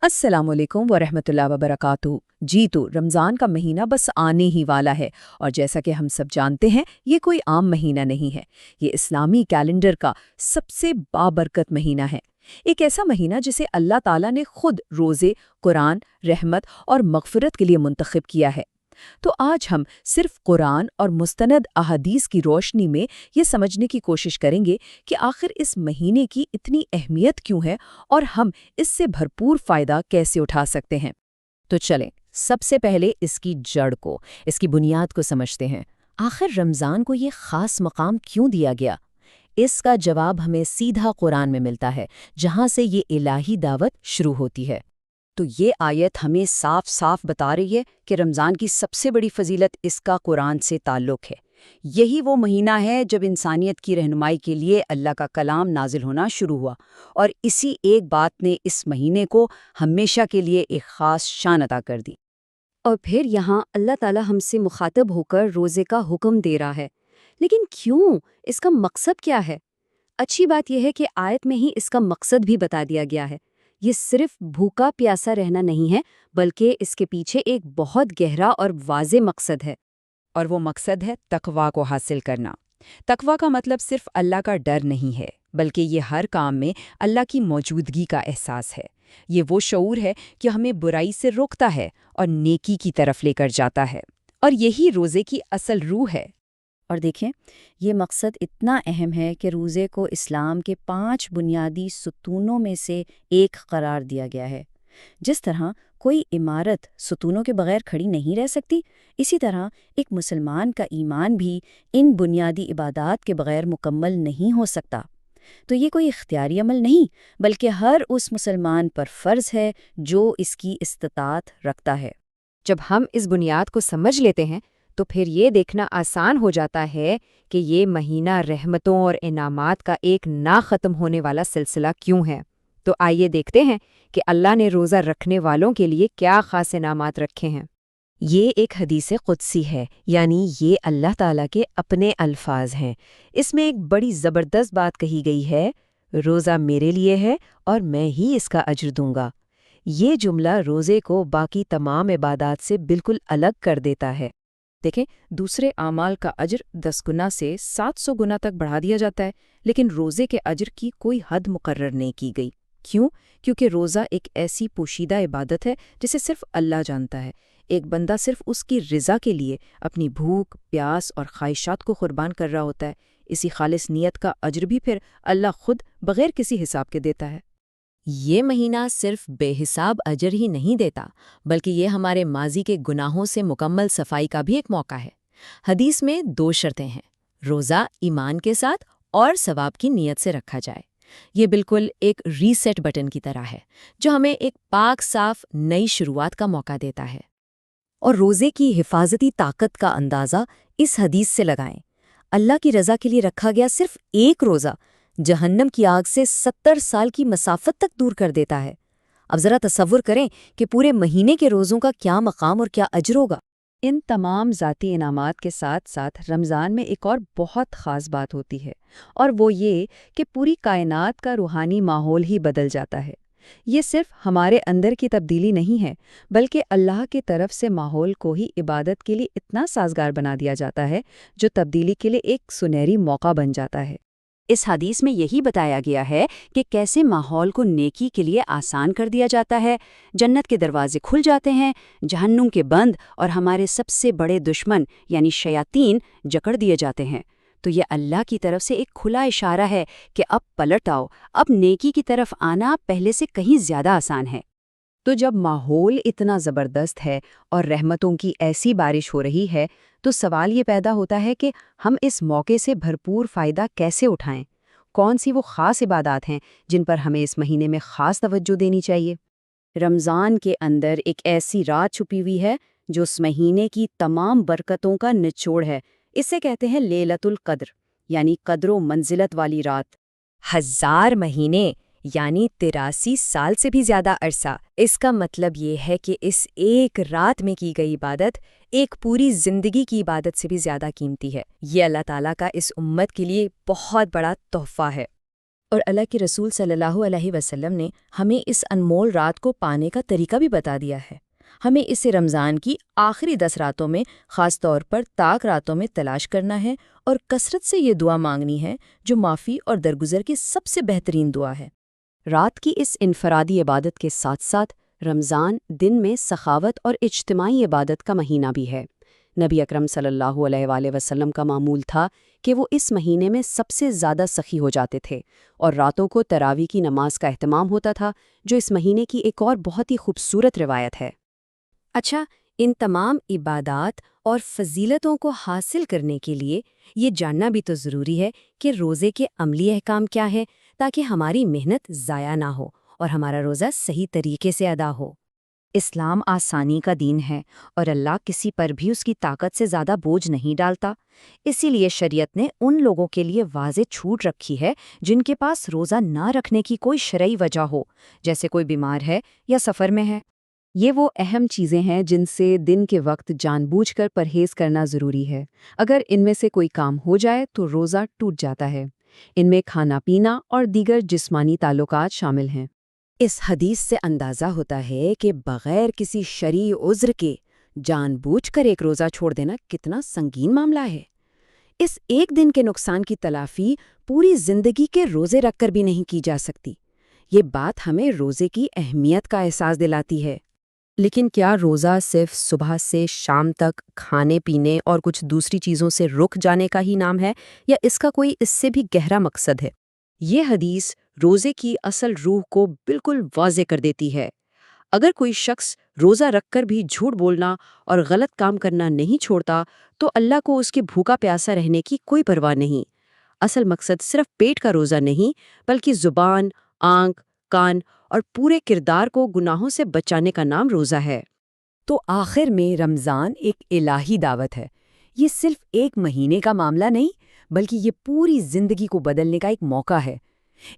السلام علیکم ورحمۃ اللہ وبرکاتہ۔ جی تو رمضان کا مہینہ بس آنے ہی والا ہے، اور جیسا کہ ہم سب جانتے ہیں یہ کوئی عام مہینہ نہیں ہے۔ یہ اسلامی کیلنڈر کا سب سے بابرکت مہینہ ہے، ایک ایسا مہینہ جسے اللہ تعالیٰ نے خود روزے، قرآن، رحمت اور مغفرت کے لیے منتخب کیا ہے۔ تو آج ہم صرف قرآن اور مستند احادیث کی روشنی میں یہ سمجھنے کی کوشش کریں گے کہ آخر اس مہینے کی اتنی اہمیت کیوں ہے اور ہم اس سے بھرپور فائدہ کیسے اٹھا سکتے ہیں۔ تو چلیں سب سے پہلے اس کی جڑ کو، اس کی بنیاد کو سمجھتے ہیں۔ آخر رمضان کو یہ خاص مقام کیوں دیا گیا؟ اس کا جواب ہمیں سیدھا قرآن میں ملتا ہے، جہاں سے یہ الہی دعوت شروع ہوتی ہے۔ تو یہ آیت ہمیں صاف صاف بتا رہی ہے کہ رمضان کی سب سے بڑی فضیلت اس کا قرآن سے تعلق ہے۔ یہی وہ مہینہ ہے جب انسانیت کی رہنمائی کے لیے اللہ کا کلام نازل ہونا شروع ہوا، اور اسی ایک بات نے اس مہینے کو ہمیشہ کے لیے ایک خاص شان عطا کر دی۔ اور پھر یہاں اللہ تعالیٰ ہم سے مخاطب ہو کر روزے کا حکم دے رہا ہے، لیکن کیوں؟ اس کا مقصد کیا ہے؟ اچھی بات یہ ہے کہ آیت میں ہی اس کا مقصد بھی بتا دیا گیا ہے۔ یہ صرف بھوکا پیاسا رہنا نہیں ہے، بلکہ اس کے پیچھے ایک بہت گہرا اور واضح مقصد ہے، اور وہ مقصد ہے تقویٰ کو حاصل کرنا۔ تقویٰ کا مطلب صرف اللہ کا ڈر نہیں ہے، بلکہ یہ ہر کام میں اللہ کی موجودگی کا احساس ہے۔ یہ وہ شعور ہے کہ ہمیں برائی سے روکتا ہے اور نیکی کی طرف لے کر جاتا ہے، اور یہی روزے کی اصل روح ہے۔ اور دیکھیں یہ مقصد اتنا اہم ہے کہ روزے کو اسلام کے 5 بنیادی ستونوں میں سے ایک قرار دیا گیا ہے۔ جس طرح کوئی عمارت ستونوں کے بغیر کھڑی نہیں رہ سکتی، اسی طرح ایک مسلمان کا ایمان بھی ان بنیادی عبادات کے بغیر مکمل نہیں ہو سکتا۔ تو یہ کوئی اختیاری عمل نہیں، بلکہ ہر اس مسلمان پر فرض ہے جو اس کی استطاعت رکھتا ہے۔ جب ہم اس بنیاد کو سمجھ لیتے ہیں تو پھر یہ دیکھنا آسان ہو جاتا ہے کہ یہ مہینہ رحمتوں اور انعامات کا ایک نہ ختم ہونے والا سلسلہ کیوں ہے۔ تو آئیے دیکھتے ہیں کہ اللہ نے روزہ رکھنے والوں کے لیے کیا خاص انعامات رکھے ہیں۔ یہ ایک حدیث قدسی ہے، یعنی یہ اللہ تعالیٰ کے اپنے الفاظ ہیں۔ اس میں ایک بڑی زبردست بات کہی گئی ہے، روزہ میرے لیے ہے اور میں ہی اس کا اجر دوں گا۔ یہ جملہ روزے کو باقی تمام عبادات سے بالکل الگ کر دیتا ہے۔ دیکھیں دوسرے اعمال کا اجر 10 گنا سے 700 گنا تک بڑھا دیا جاتا ہے، لیکن روزے کے اجر کی کوئی حد مقرر نہیں کی گئی۔ کیوں؟ کیونکہ روزہ ایک ایسی پوشیدہ عبادت ہے جسے صرف اللہ جانتا ہے۔ ایک بندہ صرف اس کی رضا کے لیے اپنی بھوک، پیاس اور خواہشات کو قربان کر رہا ہوتا ہے۔ اسی خالص نیت کا اجر بھی پھر اللہ خود بغیر کسی حساب کے دیتا ہے۔ یہ مہینہ صرف بے حساب اجر ہی نہیں دیتا، بلکہ یہ ہمارے ماضی کے گناہوں سے مکمل صفائی کا بھی ایک موقع ہے۔ حدیث میں 2 شرطیں ہیں، روزہ ایمان کے ساتھ اور ثواب کی نیت سے رکھا جائے۔ یہ بالکل ایک ریسیٹ بٹن کی طرح ہے جو ہمیں ایک پاک صاف نئی شروعات کا موقع دیتا ہے۔ اور روزے کی حفاظتی طاقت کا اندازہ اس حدیث سے لگائیں۔ اللہ کی رضا کے لیے رکھا گیا صرف ایک روزہ جہنم کی آگ سے 70 سال کی مسافت تک دور کر دیتا ہے۔ اب ذرا تصور کریں کہ پورے مہینے کے روزوں کا کیا مقام اور کیا اجر ہوگا۔ ان تمام ذاتی انعامات کے ساتھ ساتھ رمضان میں ایک اور بہت خاص بات ہوتی ہے، اور وہ یہ کہ پوری کائنات کا روحانی ماحول ہی بدل جاتا ہے۔ یہ صرف ہمارے اندر کی تبدیلی نہیں ہے، بلکہ اللہ کی طرف سے ماحول کو ہی عبادت کے لیے اتنا سازگار بنا دیا جاتا ہے جو تبدیلی کے لیے ایک سنہری موقع بن جاتا ہے۔ اس حدیث میں یہی بتایا گیا ہے کہ کیسے ماحول کو نیکی کے لیے آسان کر دیا جاتا ہے، جنت کے دروازے کھل جاتے ہیں، جہنم کے بند اور ہمارے سب سے بڑے دشمن یعنی شیاطین جکڑ دیے جاتے ہیں۔ تو یہ اللہ کی طرف سے ایک کھلا اشارہ ہے کہ اب پلٹ آؤ، اب نیکی کی طرف آنا پہلے سے کہیں زیادہ آسان ہے۔ تو جب ماحول اتنا زبردست ہے اور رحمتوں کی ایسی بارش ہو رہی ہے، تو سوال یہ پیدا ہوتا ہے کہ ہم اس موقع سے بھرپور فائدہ کیسے اٹھائیں؟ کون سی وہ خاص عبادات ہیں جن پر ہمیں اس مہینے میں خاص توجہ دینی چاہیے؟ رمضان کے اندر ایک ایسی رات چھپی ہوئی ہے جو اس مہینے کی تمام برکتوں کا نچوڑ ہے۔ اسے کہتے ہیں لیلۃ القدر، یعنی قدر و منزلت والی رات۔ 1000 مہینے یعنی 83 سال سے بھی زیادہ عرصہ۔ اس کا مطلب یہ ہے کہ اس ایک رات میں کی گئی عبادت ایک پوری زندگی کی عبادت سے بھی زیادہ قیمتی ہے۔ یہ اللہ تعالیٰ کا اس امت کے لیے بہت بڑا تحفہ ہے۔ اور اللہ کے رسول صلی اللہ علیہ وسلم نے ہمیں اس انمول رات کو پانے کا طریقہ بھی بتا دیا ہے۔ ہمیں اسے رمضان کی آخری 10 راتوں میں، خاص طور پر طاق راتوں میں تلاش کرنا ہے اور کثرت سے یہ دعا مانگنی ہے جو معافی اور درگزر کی سب سے بہترین دعا ہے۔ رات کی اس انفرادی عبادت کے ساتھ ساتھ رمضان دن میں سخاوت اور اجتماعی عبادت کا مہینہ بھی ہے۔ نبی اکرم صلی اللہ علیہ وآلہ وسلم کا معمول تھا کہ وہ اس مہینے میں سب سے زیادہ سخی ہو جاتے تھے، اور راتوں کو تراویح کی نماز کا اہتمام ہوتا تھا، جو اس مہینے کی ایک اور بہت ہی خوبصورت روایت ہے۔ اچھا، ان تمام عبادات اور فضیلتوں کو حاصل کرنے کے لیے یہ جاننا بھی تو ضروری ہے کہ روزے کے عملی احکام کیا ہے، تاکہ ہماری محنت ضائع نہ ہو اور ہمارا روزہ صحیح طریقے سے ادا ہو۔ اسلام آسانی کا دین ہے اور اللہ کسی پر بھی اس کی طاقت سے زیادہ بوجھ نہیں ڈالتا۔ اسی لیے شریعت نے ان لوگوں کے لیے واضح چھوٹ رکھی ہے جن کے پاس روزہ نہ رکھنے کی کوئی شرعی وجہ ہو، جیسے کوئی بیمار ہے یا سفر میں ہے۔ یہ وہ اہم چیزیں ہیں جن سے دن کے وقت جان بوجھ کر پرہیز کرنا ضروری ہے۔ اگر ان میں سے کوئی کام ہو جائے تو روزہ ٹوٹ جاتا ہے۔ ان میں کھانا پینا اور دیگر جسمانی تعلقات شامل ہیں۔ اس حدیث سے اندازہ ہوتا ہے کہ بغیر کسی شرعی عذر کے جان بوجھ کر ایک روزہ چھوڑ دینا کتنا سنگین معاملہ ہے۔ اس ایک دن کے نقصان کی تلافی پوری زندگی کے روزے رکھ کر بھی نہیں کی جا سکتی۔ یہ بات ہمیں روزے کی اہمیت کا احساس دلاتی ہے۔ لیکن کیا روزہ صرف صبح سے شام تک کھانے پینے اور کچھ دوسری چیزوں سے رک جانے کا ہی نام ہے، یا اس کا کوئی اس سے بھی گہرا مقصد ہے؟ یہ حدیث روزے کی اصل روح کو بالکل واضح کر دیتی ہے۔ اگر کوئی شخص روزہ رکھ کر بھی جھوٹ بولنا اور غلط کام کرنا نہیں چھوڑتا تو اللہ کو اس کے بھوکا پیاسا رہنے کی کوئی پرواہ نہیں۔ اصل مقصد صرف پیٹ کا روزہ نہیں، بلکہ زبان، آنکھ، کان اور پورے کردار کو گناہوں سے بچانے کا نام روزہ ہے۔ تو آخر میں رمضان ایک الہی دعوت ہے۔ یہ صرف ایک مہینے کا معاملہ نہیں، بلکہ یہ پوری زندگی کو بدلنے کا ایک موقع ہے۔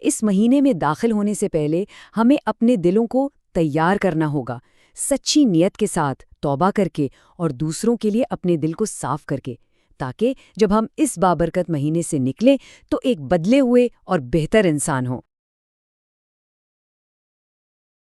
اس مہینے میں داخل ہونے سے پہلے ہمیں اپنے دلوں کو تیار کرنا ہوگا، سچی نیت کے ساتھ توبہ کر کے اور دوسروں کے لیے اپنے دل کو صاف کر کے، تاکہ جب ہم اس بابرکت مہینے سے نکلیں تو ایک بدلے ہوئے اور بہتر انسان ہوں۔